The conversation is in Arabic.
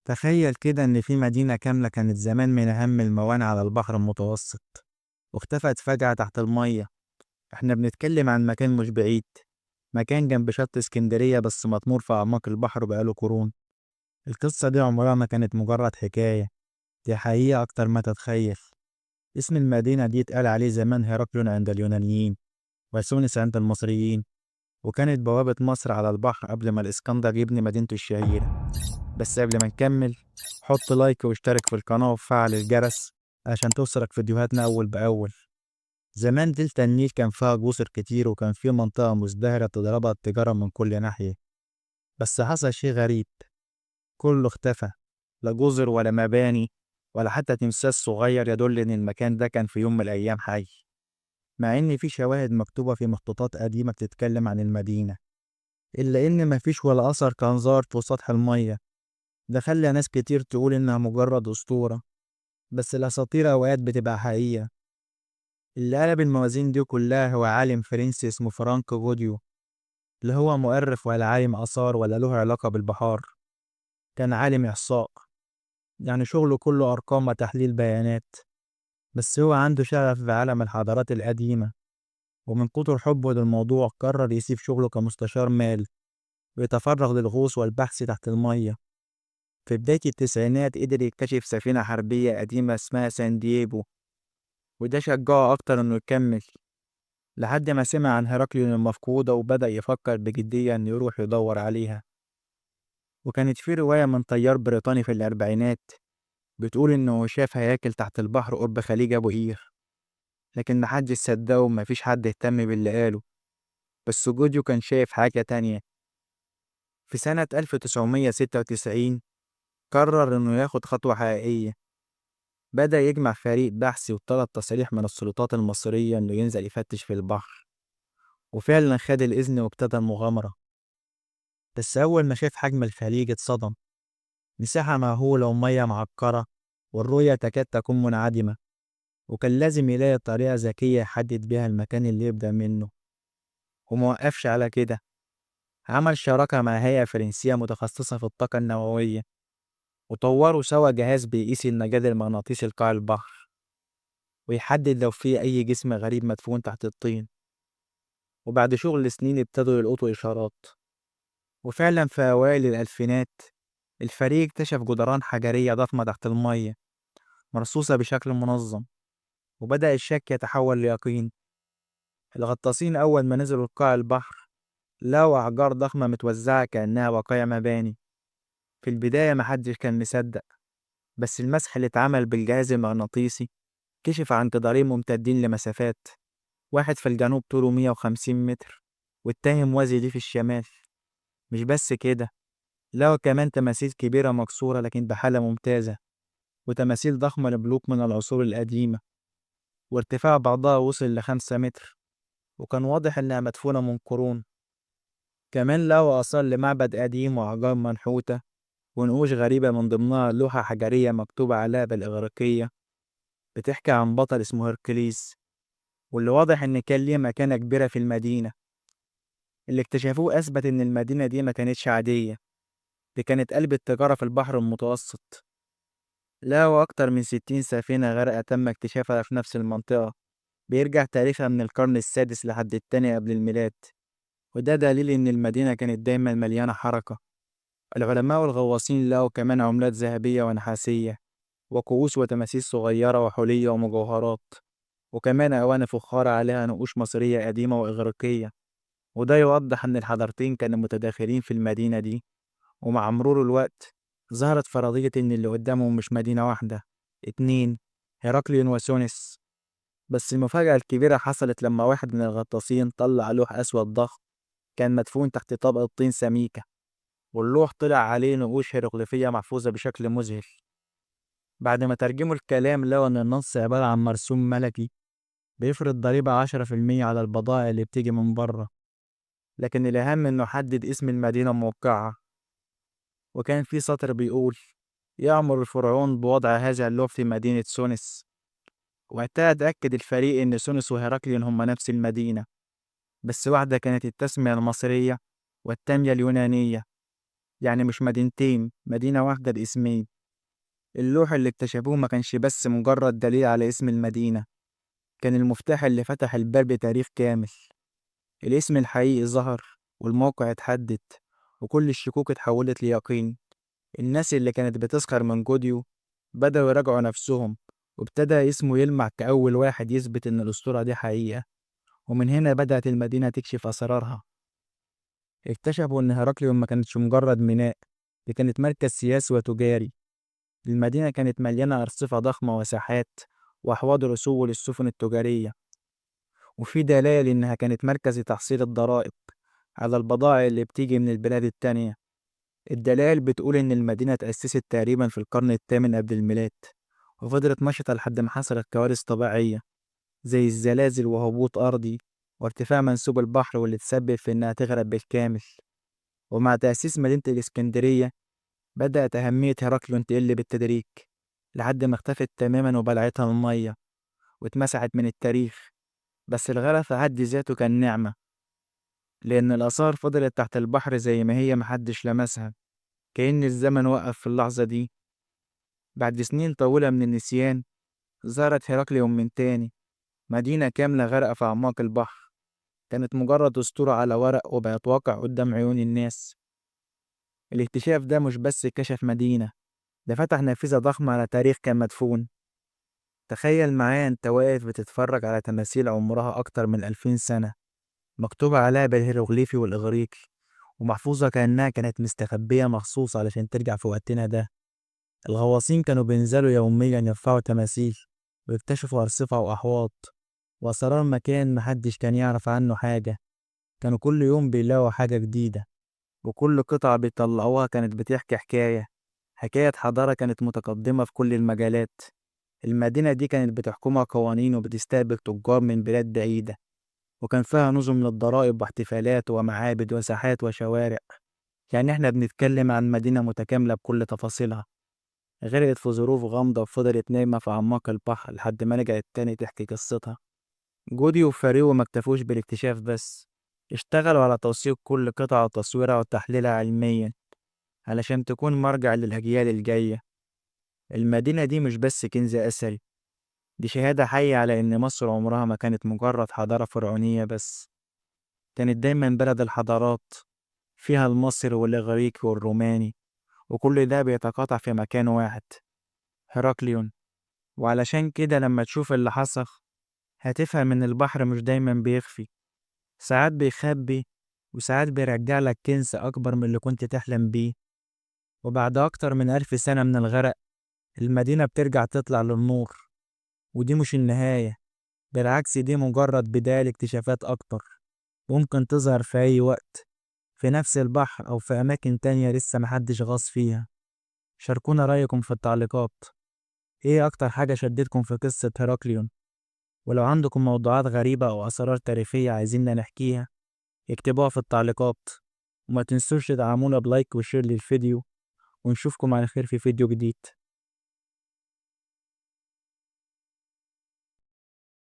تخيل كده إن في مدينة كاملة كانت زمان من أهم الموانئ على البحر المتوسط واختفت فجأة تحت المية. إحنا بنتكلم عن مكان مش بعيد، مكان جنب شط اسكندرية بس مطمور في أعماق البحر بقاله قرون. القصة دي عمرها ما كانت مجرد حكاية، دي حقيقة أكتر ما تتخيل. اسم المدينة دي اتقال عليه زمان هرقل عند اليونانيين وسونس عند المصريين، وكانت بوابة مصر على البحر قبل ما الإسكندر يبني مدينته الشهيرة. بس قبل ما نكمل، حط لايك واشترك في القناة وفعل الجرس عشان توصلك فيديوهاتنا أول بأول. زمان دلتا النيل كان فيها جزر كتير وكان في منطقة مزدهرة تضربها التجارة من كل ناحية. بس حصل شيء غريب، كله اختفى، لا جزر ولا مباني ولا حتى تمثال صغير يدل إن المكان ده كان في يوم من الأيام حي، مع إن في شواهد مكتوبة في مخطوطات قديمة بتتكلم عن المدينة، إلا إن مفيش ولا أثر كان ظاهر فوق سطح المية. ده خلى ناس كتير تقول إنها مجرد أسطورة، بس الأساطير أوقات بتبقى حقيقة. اللي قلب الموازين دي كلها هو عالم فرنسي اسمه فرانك جوديو، اللي هو مؤرخ ولا عالم آثار ولا له علاقة بالبحار. كان عالم إحصاء، يعني شغله كله أرقام وتحليل بيانات، بس هو عنده شغف في عالم الحضارات القديمة، ومن كتر حبه للموضوع قرر يسيب شغله كمستشار مال ويتفرغ للغوص والبحث تحت المية. في بداية التسعينات قدر يكتشف سفينة حربية قديمة اسمها سان دييغو، وده شجعه أكتر إنه يكمل، لحد ما سمع عن هرقل المفقودة وبدأ يفكر بجدية إنه يروح يدور عليها. وكانت في رواية من طيار بريطاني في الأربعينات بتقول إنه شاف هياكل تحت البحر قرب خليج أبو قير، لكن محدش صدقه ومفيش حد اهتم باللي قاله. بس جوديو كان شايف حاجة تانية. في سنة 1996 قرر إنه ياخد خطوة حقيقية، بدأ يجمع فريق بحثي وطلب تصريح من السلطات المصرية إنه ينزل يفتش في البحر، وفعلا خد الإذن وابتدى المغامرة. بس أول ما شاف حجم الخليج اتصدم، مساحة مهولة ومية معكرة والرؤية تكاد تكون منعدمة، وكان لازم يلاقي طريقة ذكية يحدد بيها المكان اللي يبدأ منه. وموقفش على كده، عمل شراكة مع هيئة فرنسية متخصصة في الطاقة النووية، وطوروا سوا جهاز بيقيس النجاذب المغناطيسي لقاع البحر ويحدد لو في أي جسم غريب مدفون تحت الطين. وبعد شغل سنين ابتدوا يلقطوا إشارات، وفعلا في أوائل الألفينات الفريق اكتشف جدران حجرية ضخمة تحت المية مرصوصة بشكل منظم، وبدأ الشك يتحول ليقين. الغطاسين أول ما نزلوا لقاع البحر لقوا أحجار ضخمة متوزعة كأنها بقايا مباني. في البداية محدش كان مصدق، بس المسح اللي اتعمل بالجهاز المغناطيسي كشف عن جدارين ممتدين لمسافات، واحد في الجنوب طوله 150 متر والتاني موازي ليه في الشمال. مش بس كده، لقوا كمان تماثيل كبيرة مكسورة لكن بحالة ممتازة، وتماثيل ضخمة لملوك من العصور القديمة، وارتفاع بعضها وصل ل5 متر، وكان واضح إنها مدفونة من قرون. كمان لقوا آثار لمعبد قديم وأحجار منحوتة ونقوش غريبة، من ضمنها لوحة حجرية مكتوب عليها بالإغريقية بتحكي عن بطل اسمه هركليس، واللي واضح إن كان ليه مكانة كبيرة في المدينة. اللي اكتشفوه أثبت إن المدينة دي ما كانتش عادية، دي كانت قلب التجارة في البحر المتوسط. لقوا أكتر من 60 سفينة غرق تم اكتشافها في نفس المنطقة، بيرجع تاريخها من القرن السادس لحد التاني قبل الميلاد، وده دليل إن المدينة كانت دايما مليانة حركة. العلماء والغواصين لقوا كمان عملات ذهبية ونحاسية وكؤوس وتماثيل صغيرة وحلية ومجوهرات، وكمان أواني فخارة عليها نقوش مصرية قديمة وإغريقية. وده يوضح إن الحضارتين كانوا متداخلين في المدينة دي، ومع مرور الوقت ظهرت فرضية إن اللي قدامهم مش مدينة واحدة، اتنين، هيراكليون وسونيس. بس المفاجأة الكبيرة حصلت لما واحد من الغطاسين طلع لوح أسود ضخم كان مدفون تحت طبقة طين سميكة، واللوح طلع عليه نقوش هيروغليفية محفوظة بشكل مذهل. بعد ما ترجموا الكلام لقوا إن النص عبارة عن مرسوم ملكي بيفرض ضريبة 10% على البضائع اللي بتيجي من بره، لكن الأهم إنه حدد اسم المدينة موقعها. وكان في سطر بيقول: يأمر الفرعون بوضع هذا اللوح في مدينة سونس. وقتها اتأكد الفريق إن سونس وهيراكليون هما نفس المدينة، بس واحدة كانت التسمية المصرية والتانية اليونانية، يعني مش مدينتين، مدينة واحدة باسمين. اللوح اللي اكتشفوه ما كانش بس مجرد دليل على اسم المدينة، كان المفتاح اللي فتح الباب لتاريخ كامل. الاسم الحقيقي ظهر، والموقع اتحدد، وكل الشكوك اتحولت ليقين. الناس اللي كانت بتسخر من جوديو بدأوا يراجعوا نفسهم، وابتدى اسمه يلمع كأول واحد يثبت إن الأسطورة دي حقيقة. ومن هنا بدأت المدينة تكشف أسرارها. اكتشفوا إن هرقليون ما كانتش مجرد ميناء، دي كانت مركز سياسي وتجاري. المدينة كانت مليانة أرصفة ضخمة وساحات وأحواض رسوب للسفن التجارية، وفي دلائل إنها كانت مركز لتحصيل الضرائب على البضائع اللي بتيجي من البلاد التانية. الدلائل بتقول إن المدينة اتأسست تقريبا في القرن الثامن قبل الميلاد، وفضلت نشطة لحد ما حصلت كوارث طبيعية زي الزلازل وهبوط أرضي وارتفاع منسوب البحر، واللي تسبب في إنها تغرق بالكامل. ومع تأسيس مدينة الإسكندرية بدأت أهمية هرقليون تقل بالتدريج، لحد ما اختفت تماما وبلعتها المية واتمسحت من التاريخ. بس الغرق في حد ذاته كان نعمة، لأن الآثار فضلت تحت البحر زي ما هي، محدش لمسها، كأن الزمن وقف في اللحظة دي. بعد سنين طويلة من النسيان ظهرت هرقليون من تاني، مدينة كاملة غارقة في أعماق البحر. كانت مجرد أسطورة على ورق، وبقت واقع قدام عيون الناس. الاكتشاف ده مش بس كشف مدينة، ده فتح نافذة ضخمة على تاريخ كان مدفون. تخيل معايا انت واقف بتتفرج على تماثيل عمرها أكتر من 2000 سنة، مكتوب عليها بالهيروغليفي والإغريقي، ومحفوظة كأنها كانت مستخبية مخصوص علشان ترجع في وقتنا ده. الغواصين كانوا بينزلوا يوميا يرفعوا تماثيل، ويكتشفوا أرصفة وأحواض وأسرار مكان محدش كان يعرف عنه حاجة. كانوا كل يوم بيلاقوا حاجة جديدة، وكل قطعة بيطلعوها كانت بتحكي حكاية حضارة كانت متقدمة في كل المجالات. المدينة دي كانت بتحكمها قوانين وبتستقبل تجار من بلاد بعيدة، وكان فيها نظم للضرائب واحتفالات ومعابد وساحات وشوارع. يعني احنا بنتكلم عن مدينة متكاملة بكل تفاصيلها، غرقت في ظروف غامضة وفضلت نايمة في أعماق البحر لحد ما رجعت تاني تحكي قصتها. جودي وفريقه ما اكتفوش بالاكتشاف بس، اشتغلوا على توثيق كل قطعة وتصويرها وتحليلها علميا علشان تكون مرجع للأجيال الجاية. المدينة دي مش بس كنز أثري، دي شهادة حية على إن مصر عمرها ما كانت مجرد حضارة فرعونية بس، كانت دايما بلد الحضارات، فيها المصري والإغريقي والروماني، وكل ده بيتقاطع في مكان واحد، هرقليون. وعلشان كده لما تشوف اللي حصل هتفهم إن البحر مش دايما بيخفي، ساعات بيخبي، وساعات بيرجع لك كنز أكبر من اللي كنت تحلم بيه. وبعد أكتر من 1000 سنة من الغرق المدينة بترجع تطلع للنور، ودي مش النهاية، بالعكس دي مجرد بداية لاكتشافات أكتر ممكن تظهر في أي وقت، في نفس البحر أو في أماكن تانية لسه محدش غاص فيها. شاركونا رأيكم في التعليقات، إيه أكتر حاجة شدتكم في قصة هرقليون؟ ولو عندكم موضوعات غريبة أو أسرار تاريخية عايزيننا نحكيها اكتبوها في التعليقات. وما تنسوش تدعمونا بلايك وشير للفيديو، ونشوفكم على خير في فيديو جديد.